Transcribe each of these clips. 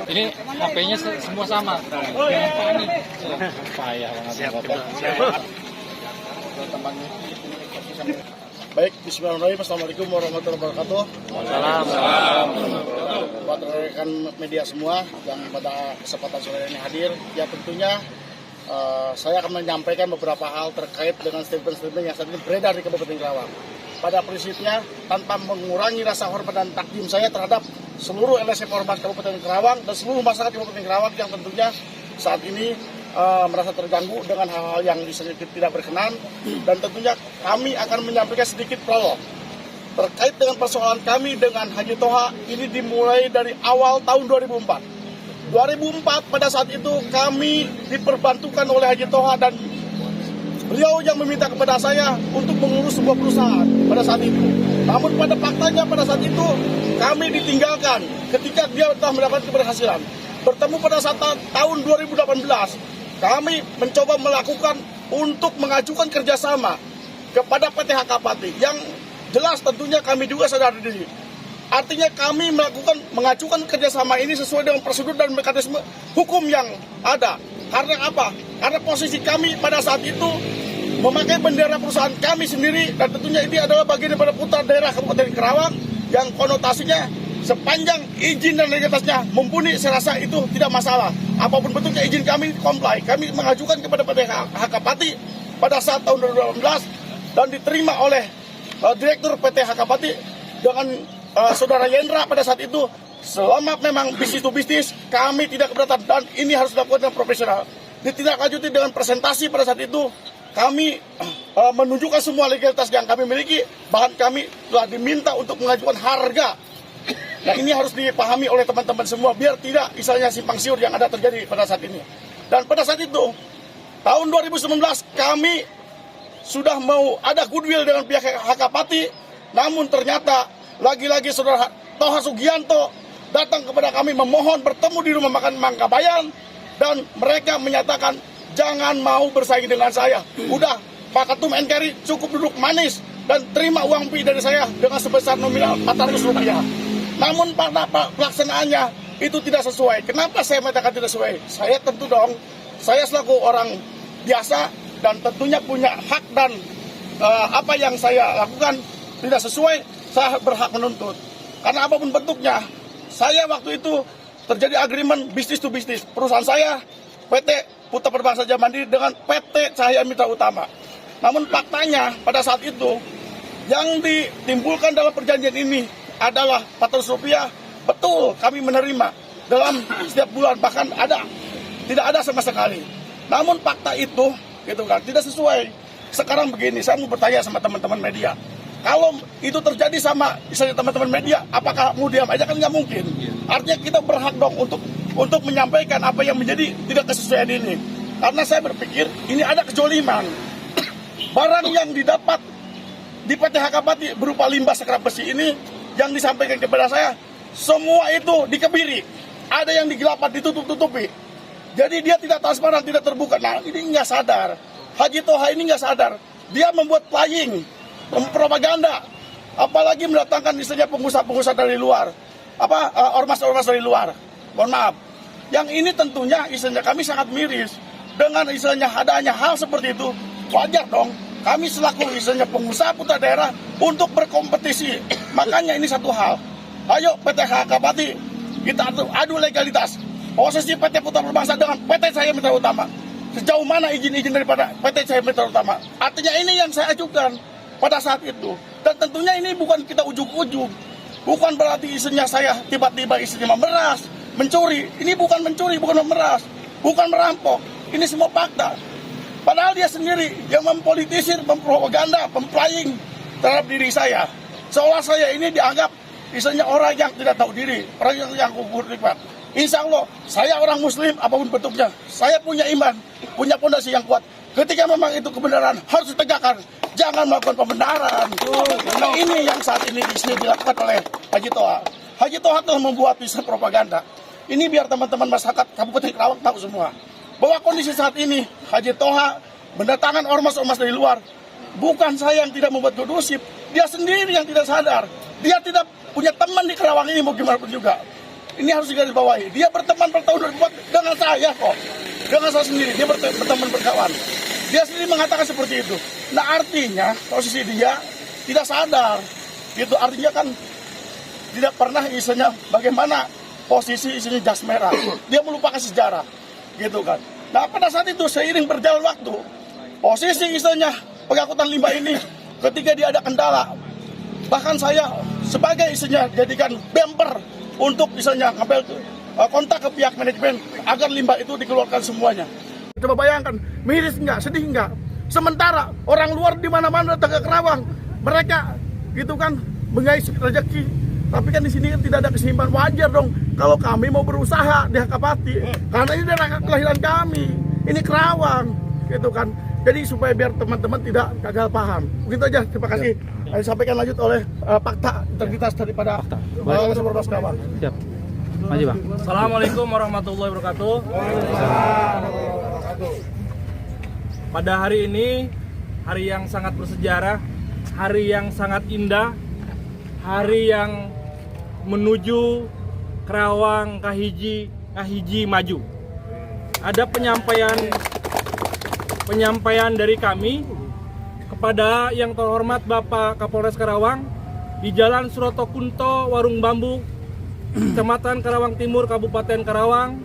Ini HP-nya semua sama. Yang panik. Payah banget. Baik, bismillahirrahmanirrahim. Assalamualaikum warahmatullahi wabarakatuh. Buat rekan media semua yang pada kesempatan sore ini hadir, ya tentunya saya akan menyampaikan beberapa hal terkait dengan statement-statement yang saat ini beredar di Kabupaten Karawang. Pada prinsipnya, tanpa mengurangi rasa hormat dan takdim saya terhadap seluruh LSM Ormas Kabupaten Karawang dan seluruh masyarakat Kabupaten Karawang yang tentunya saat ini merasa terganggu dengan hal-hal yang sedikit tidak berkenan, dan tentunya kami akan menyampaikan sedikit prolog terkait dengan persoalan kami dengan Haji Toha. Ini dimulai dari awal tahun 2004 pada saat itu kami diperbantukan oleh Haji Toha dan beliau yang meminta kepada saya untuk mengurus sebuah perusahaan pada saat itu. Namun pada faktanya pada saat itu kami ditinggalkan ketika dia telah mendapat keberhasilan. Bertemu pada saat tahun 2018, kami mencoba melakukan untuk mengajukan kerjasama kepada PT Hakapati, yang jelas tentunya kami juga sadar diri. Artinya kami mengajukan kerjasama ini sesuai dengan prosedur dan mekanisme hukum yang ada. Karena apa? Karena posisi kami pada saat itu memakai bendera perusahaan kami sendiri, dan tentunya ini adalah bagian daripada putra daerah Kabupaten Karawang yang konotasinya sepanjang izin dan legalitasnya mumpuni, saya rasa itu tidak masalah. Apapun bentuknya izin kami comply. Kami mengajukan kepada PT Hakapati pada saat tahun 2018 dan diterima oleh Direktur PT Hakapati dengan Saudara Yendra pada saat itu. Selama memang bisnis to bisnis, kami tidak keberatan dan ini harus dilakukan dengan profesional. Ditindaklanjuti dengan presentasi pada saat itu. Kami menunjukkan semua legalitas yang kami miliki, bahkan kami telah diminta untuk mengajukan harga. Nah, ini harus dipahami oleh teman-teman semua biar tidak misalnya simpang siur yang ada terjadi pada saat ini. Dan pada saat itu tahun 2019 kami sudah mau ada goodwill dengan pihak Hakapati, namun ternyata lagi-lagi Saudara Toha Sugianto datang kepada kami memohon bertemu di rumah makan Mangkabayan, dan mereka menyatakan jangan mau bersaing dengan saya. Udah, Pak Ketum NKRI cukup duduk manis dan terima uang fee dari saya dengan sebesar nominal Rp400. Namun pada pelaksanaannya itu tidak sesuai. Kenapa saya mengatakan tidak sesuai? Saya tentu dong, saya selaku orang biasa dan tentunya punya hak, dan apa yang saya lakukan tidak sesuai, saya berhak menuntut. Karena apapun bentuknya, saya waktu itu terjadi agreement bisnis to bisnis. Perusahaan saya, PT Putra Perbangsa Mandiri dengan PT Cahaya Mitra Utama. Namun faktanya pada saat itu, yang ditimbulkan dalam perjanjian ini adalah Rp400. Betul, kami menerima dalam setiap bulan, bahkan tidak ada sama sekali. Namun fakta itu gitu kan tidak sesuai. Sekarang begini, saya mau bertanya sama teman-teman media, kalau itu terjadi sama misalnya teman-teman media, apakah mau diam aja? Kan nggak mungkin. Artinya kita berhak dong untuk menyampaikan apa yang menjadi tidak kesesuaian ini. Karena saya berpikir ini ada kejoliman. Barang yang didapat di PT Hakapati berupa limbah sekrap besi ini yang disampaikan kepada saya, semua itu dikebiri. Ada yang digelapan, ditutup-tutupi. Jadi dia tidak transparan, tidak terbuka. Nah, ini nggak sadar. Haji Toha ini nggak sadar. Dia membuat playing, propaganda. Apalagi mendatangkan istilahnya pengusaha-pengusaha dari luar. Ormas-ormas dari luar. Mohon maaf. Yang ini tentunya istilahnya kami sangat miris. Dengan istilahnya adanya hal seperti itu, wajar dong kami selaku istilahnya pengusaha putra daerah untuk berkompetisi. Makanya ini satu hal. Ayo PT Hakapati, kita adu legalitas. Posisi PT Putra Perbangsa dengan PT Cahaya Mitra Utama. Sejauh mana izin-izin daripada PT Cahaya Mitra Utama? Artinya ini yang saya ajukan pada saat itu. Dan tentunya ini bukan kita ujug-ujug. Bukan berarti isinya saya tiba-tiba isinya memeras, mencuri. Ini bukan mencuri, bukan memeras, bukan merampok. Ini semua fakta. Padahal dia sendiri yang mempolitisir, mempropaganda, memplaying terhadap diri saya. Seolah saya ini dianggap misalnya orang yang tidak tahu diri, orang yang kubur nikmat. Insya Allah, saya orang Muslim apapun bentuknya. Saya punya iman, punya fondasi yang kuat. Ketika memang itu kebenaran, harus ditegakkan. Jangan melakukan pembenaran. Nah, ini yang saat ini dilakukan oleh Haji Toha. Haji Toha telah membuat pisah propaganda. Ini biar teman-teman masyarakat Kabupaten Karawang tahu semua. Bahwa kondisi saat ini, Haji Toha mendatangkan ormas-ormas dari luar. Bukan saya yang tidak membuat kondusif, dia sendiri yang tidak sadar. Dia tidak punya teman di Karawang ini, mau gimana pun juga. Ini harus digarisbawahi. Dia berteman pada tahun 2004 dengan saya kok. Dengan saya sendiri, dia berteman berkawan. Dia sendiri mengatakan seperti itu. Nah artinya, posisi dia tidak sadar. Itu artinya kan tidak pernah isinya bagaimana posisi isinya jas merah. Dia melupakan sejarah. Gitu kan. Nah pada saat itu seiring berjalan waktu, posisi isinya pengangkutan limbah ini ketika dia ada kendala, bahkan saya sebagai isinya jadikan bumper untuk misalnya ngambil kontak ke pihak manajemen agar limbah itu dikeluarkan semuanya. Coba bayangkan, miris enggak, sedih enggak? Sementara orang luar di mana-mana datang ke Karawang, mereka gitu kan mengais rezeki. Tapi kan di sini kan tidak ada keseimbangan. Wajar dong kalau kami mau berusaha di Hakapati, karena ini daerah kelahiran kami, ini Karawang, gitu kan. Jadi supaya biar teman-teman tidak gagal paham. Begitu aja, terima kasih. Saya sampaikan lanjut oleh fakta integritas daripada Polres Karawang. Siap. Maju Bang. Assalamualaikum warahmatullahi wabarakatuh. Pada hari ini, hari yang sangat bersejarah, hari yang sangat indah, hari yang menuju Karawang Kahiji maju. Ada penyampaian dari kami kepada yang terhormat Bapak Kapolres Karawang di Jalan Suroto Kunto, Warung Bambu, Kecamatan Karawang Timur, Kabupaten Karawang,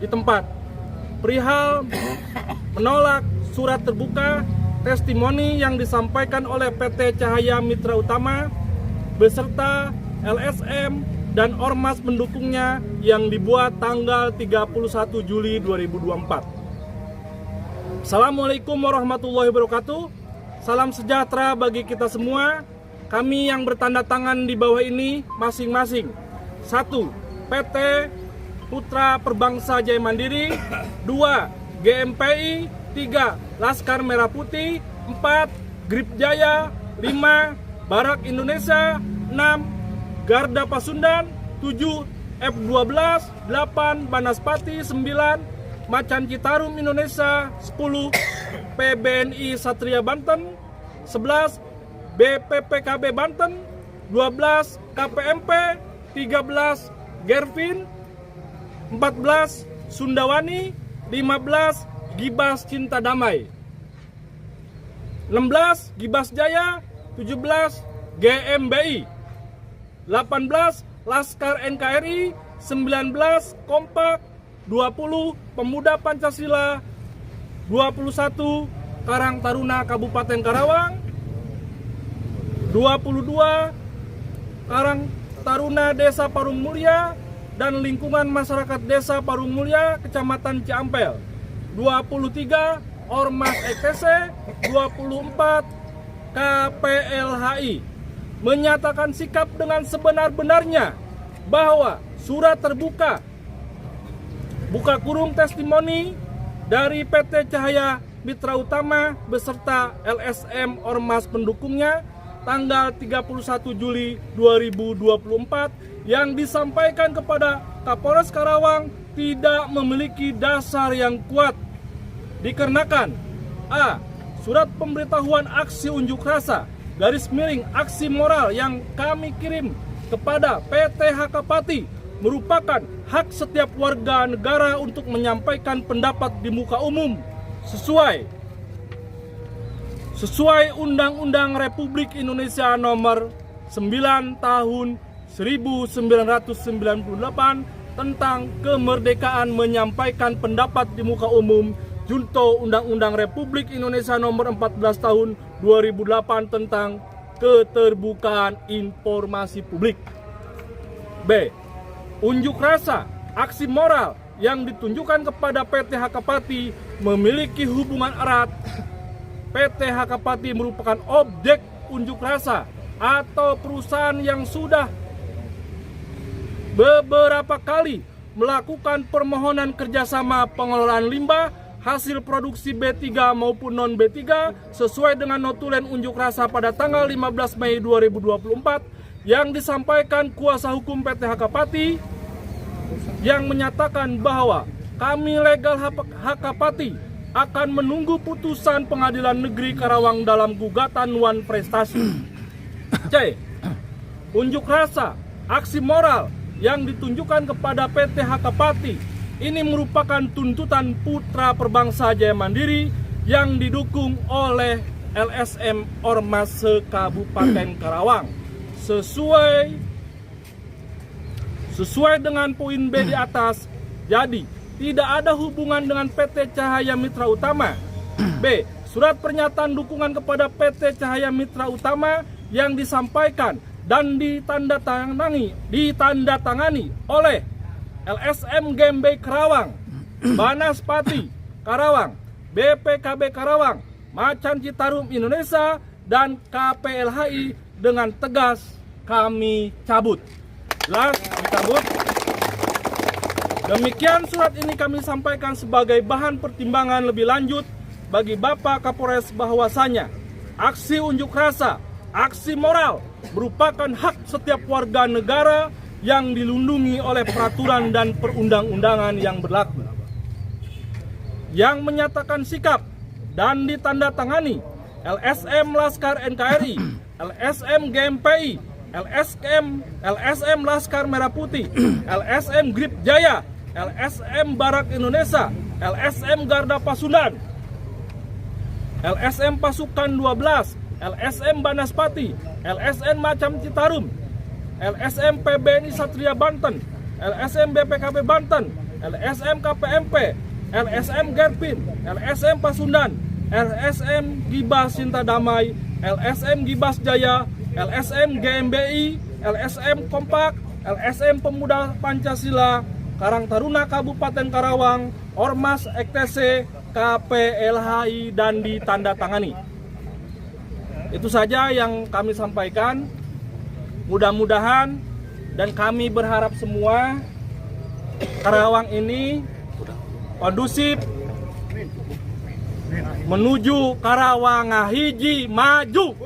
di tempat perihal menolak surat terbuka testimoni yang disampaikan oleh PT Cahaya Mitra Utama beserta LSM dan ormas pendukungnya yang dibuat tanggal 31 Juli 2024. Assalamualaikum warahmatullahi wabarakatuh. Salam sejahtera bagi kita semua. Kami yang bertanda tangan di bawah ini masing-masing: 1. PT Putra Perbangsa Jaya Mandiri, 2. GMPI, 3. Laskar Merah Putih, 4. Grip Jaya, 5. Barak Indonesia, 6. Garda Pasundan, 7. F12, 8. Banaspati, 9. Macan Citarum Indonesia, 10. PBNI Satria Banten, 11. BPPKB Banten, 12. KPMP, 13 Gervin, 14 Sundawani, 15 Gibas Cinta Damai, 16 Gibas Jaya, 17 GMBI, 18 Laskar NKRI, 19 Kompak, 20 Pemuda Pancasila, 21 Karang Taruna Kabupaten Karawang, 22 Karang Taruna Desa Parung Mulya dan lingkungan masyarakat Desa Parung Mulya, Kecamatan Ciampel, 23 Ormas ETC, 24 KPLHI menyatakan sikap dengan sebenar-benarnya bahwa surat terbuka buka kurung testimoni dari PT Cahaya Mitra Utama beserta LSM Ormas pendukungnya tanggal 31 Juli 2024 yang disampaikan kepada Kapolres Karawang tidak memiliki dasar yang kuat dikarenakan A. Surat pemberitahuan aksi unjuk rasa _aksi moral yang kami kirim kepada PT Hakapati merupakan hak setiap warga negara untuk menyampaikan pendapat di muka umum sesuai Undang-Undang Republik Indonesia Nomor 9 Tahun 1998 tentang kemerdekaan menyampaikan pendapat di muka umum, junto Undang-Undang Republik Indonesia Nomor 14 Tahun 2008 tentang keterbukaan informasi publik. B. Unjuk rasa aksi moral yang ditunjukkan kepada PT Hakapati memiliki hubungan erat. PT Hakapati merupakan objek unjuk rasa atau perusahaan yang sudah beberapa kali melakukan permohonan kerjasama pengelolaan limbah hasil produksi B3 maupun non B3 sesuai dengan notulen unjuk rasa pada tanggal 15 Mei 2024 yang disampaikan kuasa hukum PT Hakapati yang menyatakan bahwa kami legal Hakapati akan menunggu putusan Pengadilan Negeri Karawang dalam gugatan Wan Prestasi. C. unjuk rasa, aksi moral yang ditunjukkan kepada PT Hakapati ini merupakan tuntutan putra perbangsa Jaya Mandiri yang didukung oleh LSM Ormas se-Kabupaten Karawang. Sesuai dengan poin B di atas, jadi tidak ada hubungan dengan PT Cahaya Mitra Utama. B. Surat pernyataan dukungan kepada PT Cahaya Mitra Utama yang disampaikan dan ditandatangani oleh LSM Gembe Karawang, Banaspati Karawang, BPKB Karawang, Macan Citarum Indonesia, dan KPLHI dengan tegas kami cabut. Jelas dicabut. Demikian surat ini kami sampaikan sebagai bahan pertimbangan lebih lanjut bagi Bapak Kapolres bahwasanya aksi unjuk rasa, aksi moral merupakan hak setiap warga negara yang dilindungi oleh peraturan dan perundang-undangan yang berlaku. Yang menyatakan sikap dan ditandatangani LSM Laskar NKRI, LSM GMPI, LSM Laskar Merah Putih, LSM Grip Jaya, LSM Barak Indonesia, LSM Garda Pasundan, LSM Pasukan 12, LSM Banaspati, LSM Macan Citarum, LSM PBNI Satria Banten, LSM BPKB Banten, LSM KPMP, LSM Gerpin, LSM Pasundan, LSM Gibas Cinta Damai, LSM Gibas Jaya, LSM GMBI, LSM Kompak, LSM Pemuda Pancasila, Karang Taruna Kabupaten Karawang, Ormas EKTC, KPLHI, dan ditandatangani. Itu saja yang kami sampaikan. Mudah-mudahan dan kami berharap semua Karawang ini kondusif menuju Karawang hiji maju.